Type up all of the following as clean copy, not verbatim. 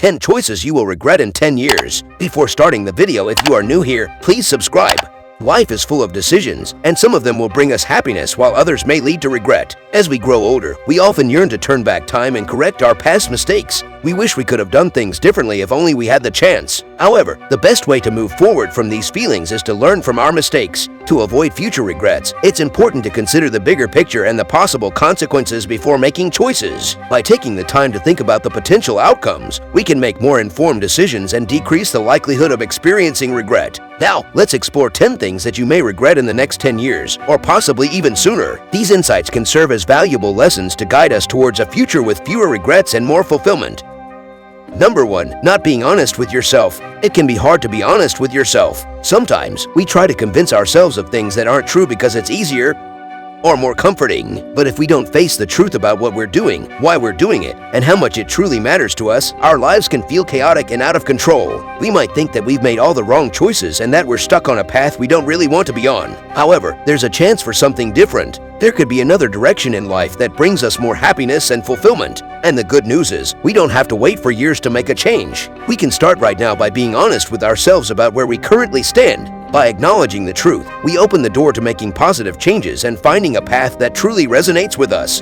10 choices you will regret in 10 years. Before starting the video, if you are new here, please subscribe. Life is full of decisions, and some of them will bring us happiness while others may lead to regret. As we grow older, we often yearn to turn back time and correct our past mistakes. We wish we could have done things differently if only we had the chance. However, the best way to move forward from these feelings is to learn from our mistakes. To avoid future regrets, it's important to consider the bigger picture and the possible consequences before making choices. By taking the time to think about the potential outcomes, we can make more informed decisions and decrease the likelihood of experiencing regret. Now, let's explore 10 things that you may regret in the next 10 years, or possibly even sooner. These insights can serve as valuable lessons to guide us towards a future with fewer regrets and more fulfillment. Number 1. Not being honest with yourself. It can be hard to be honest with yourself. Sometimes, we try to convince ourselves of things that aren't true because it's easier or more comforting. But if we don't face the truth about what we're doing, why we're doing it, and how much it truly matters to us, our lives can feel chaotic and out of control. We might think that we've made all the wrong choices and that we're stuck on a path we don't really want to be on. However, there's a chance for something different. There could be another direction in life that brings us more happiness and fulfillment. And the good news is, we don't have to wait for years to make a change. We can start right now by being honest with ourselves about where we currently stand. By acknowledging the truth, we open the door to making positive changes and finding a path that truly resonates with us.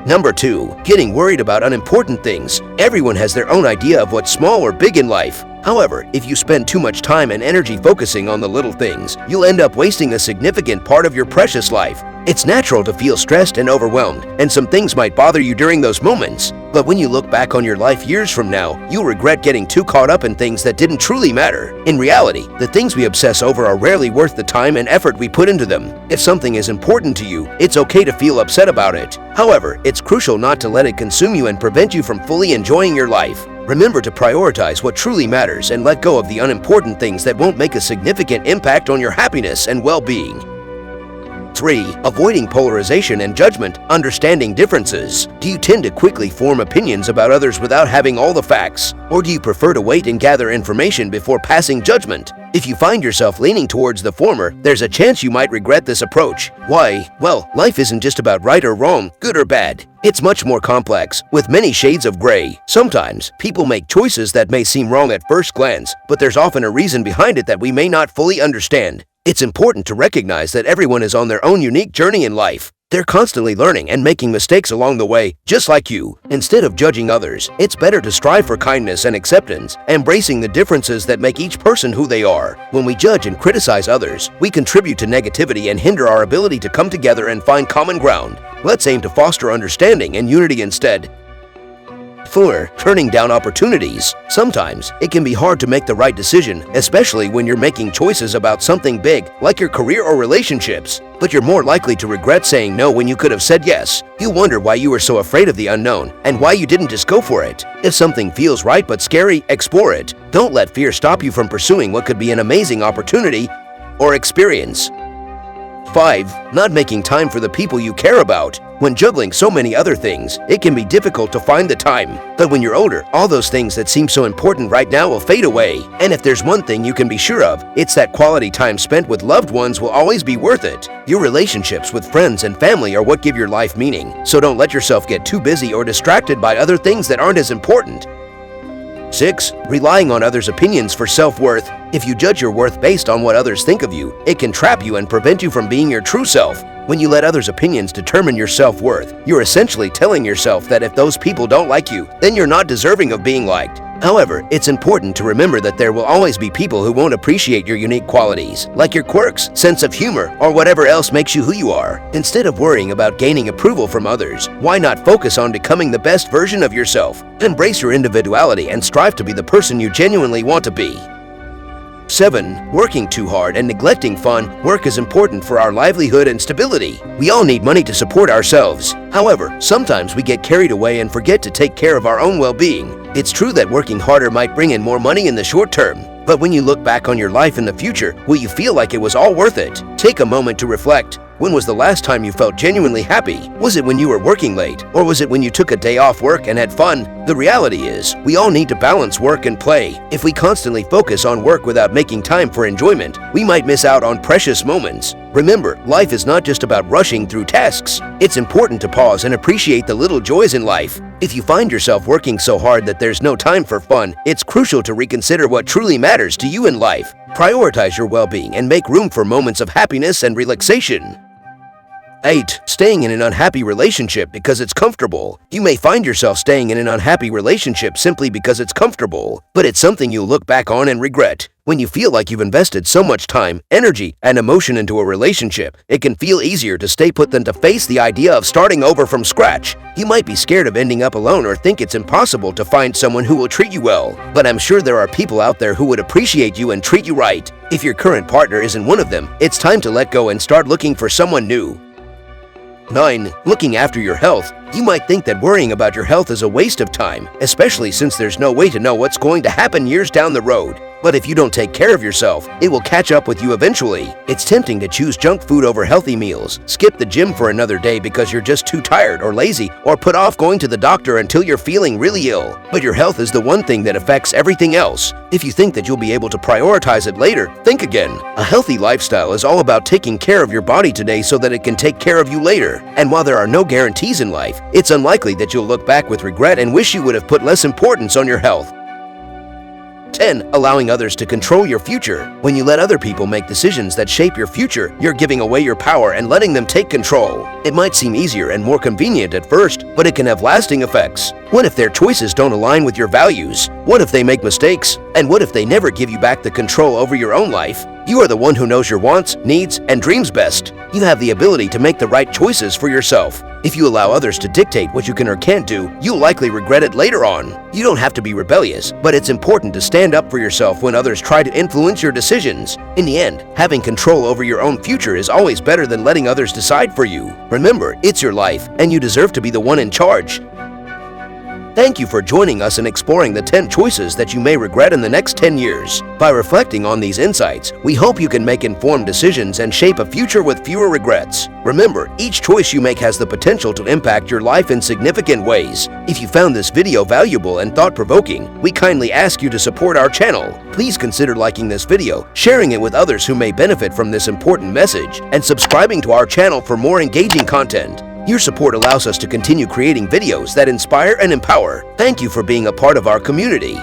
Number 2. Getting worried about unimportant things. Everyone has their own idea of what's small or big in life. However, if you spend too much time and energy focusing on the little things, you'll end up wasting a significant part of your precious life. It's natural to feel stressed and overwhelmed, and some things might bother you during those moments. But when you look back on your life years from now, you'll regret getting too caught up in things that didn't truly matter. In reality, the things we obsess over are rarely worth the time and effort we put into them. If something is important to you, it's okay to feel upset about it. However, it's crucial not to let it consume you and prevent you from fully enjoying your life. Remember to prioritize what truly matters and let go of the unimportant things that won't make a significant impact on your happiness and well-being. 3. Avoiding polarization and judgment. Understanding differences. Do you tend to quickly form opinions about others without having all the facts? Or do you prefer to wait and gather information before passing judgment? If you find yourself leaning towards the former, there's a chance you might regret this approach. Why? Well, life isn't just about right or wrong, good or bad. It's much more complex, with many shades of gray. Sometimes, people make choices that may seem wrong at first glance, but there's often a reason behind it that we may not fully understand. It's important to recognize that everyone is on their own unique journey in life. They're constantly learning and making mistakes along the way, just like you. Instead of judging others, it's better to strive for kindness and acceptance, embracing the differences that make each person who they are. When we judge and criticize others, we contribute to negativity and hinder our ability to come together and find common ground. Let's aim to foster understanding and unity instead. 4. Turning down opportunities. Sometimes, it can be hard to make the right decision, especially when you're making choices about something big, like your career or relationships. But you're more likely to regret saying no when you could have said yes. You wonder why you were so afraid of the unknown, and why you didn't just go for it. If something feels right but scary, explore it. Don't let fear stop you from pursuing what could be an amazing opportunity or experience. 5. Not making time for the people you care about. When juggling so many other things, it can be difficult to find the time. But when you're older, all those things that seem so important right now will fade away. And if there's one thing you can be sure of, it's that quality time spent with loved ones will always be worth it. Your relationships with friends and family are what give your life meaning. So don't let yourself get too busy or distracted by other things that aren't as important. 6. Relying on others' opinions for self-worth. If you judge your worth based on what others think of you, it can trap you and prevent you from being your true self. When you let others' opinions determine your self-worth, you're essentially telling yourself that if those people don't like you, then you're not deserving of being liked. However, it's important to remember that there will always be people who won't appreciate your unique qualities, like your quirks, sense of humor, or whatever else makes you who you are. Instead of worrying about gaining approval from others, why not focus on becoming the best version of yourself? Embrace your individuality and strive to be the person you genuinely want to be. 7. Working too hard and neglecting fun. Work is important for our livelihood and stability. We all need money to support ourselves. However, sometimes we get carried away and forget to take care of our own well-being. It's true that working harder might bring in more money in the short term, but when you look back on your life in the future, will you feel like it was all worth it? Take a moment to reflect. When was the last time you felt genuinely happy? Was it when you were working late? Or was it when you took a day off work and had fun? The reality is, we all need to balance work and play. If we constantly focus on work without making time for enjoyment, we might miss out on precious moments. Remember, life is not just about rushing through tasks. It's important to pause and appreciate the little joys in life. If you find yourself working so hard that there's no time for fun, it's crucial to reconsider what truly matters to you in life. Prioritize your well-being and make room for moments of happiness and relaxation. 8. Staying in an unhappy relationship because it's comfortable. You may find yourself staying in an unhappy relationship simply because it's comfortable, but it's something you'll look back on and regret. When you feel like you've invested so much time, energy, and emotion into a relationship, it can feel easier to stay put than to face the idea of starting over from scratch. You might be scared of ending up alone or think it's impossible to find someone who will treat you well, but I'm sure there are people out there who would appreciate you and treat you right. If your current partner isn't one of them, it's time to let go and start looking for someone new. 9. Looking after your health. You might think that worrying about your health is a waste of time, especially since there's no way to know what's going to happen years down the road. But if you don't take care of yourself, it will catch up with you eventually. It's tempting to choose junk food over healthy meals, skip the gym for another day because you're just too tired or lazy, or put off going to the doctor until you're feeling really ill. But your health is the one thing that affects everything else. If you think that you'll be able to prioritize it later, think again. A healthy lifestyle is all about taking care of your body today so that it can take care of you later. And while there are no guarantees in life, it's unlikely that you'll look back with regret and wish you would have put less importance on your health. 10. Allowing others to control your future. When you let other people make decisions that shape your future, you're giving away your power and letting them take control. It might seem easier and more convenient at first, but it can have lasting effects. What if their choices don't align with your values? What if they make mistakes? And what if they never give you back the control over your own life? You are the one who knows your wants, needs, and dreams best. You have the ability to make the right choices for yourself. If you allow others to dictate what you can or can't do, you'll likely regret it later on. You don't have to be rebellious, but it's important to stand up for yourself when others try to influence your decisions. In the end, having control over your own future is always better than letting others decide for you. Remember, it's your life, and you deserve to be the one in charge. Thank you for joining us in exploring the 10 choices that you may regret in the next 10 years. By reflecting on these insights, we hope you can make informed decisions and shape a future with fewer regrets. Remember, each choice you make has the potential to impact your life in significant ways. If you found this video valuable and thought-provoking, we kindly ask you to support our channel. Please consider liking this video, sharing it with others who may benefit from this important message, and subscribing to our channel for more engaging content. Your support allows us to continue creating videos that inspire and empower. Thank you for being a part of our community.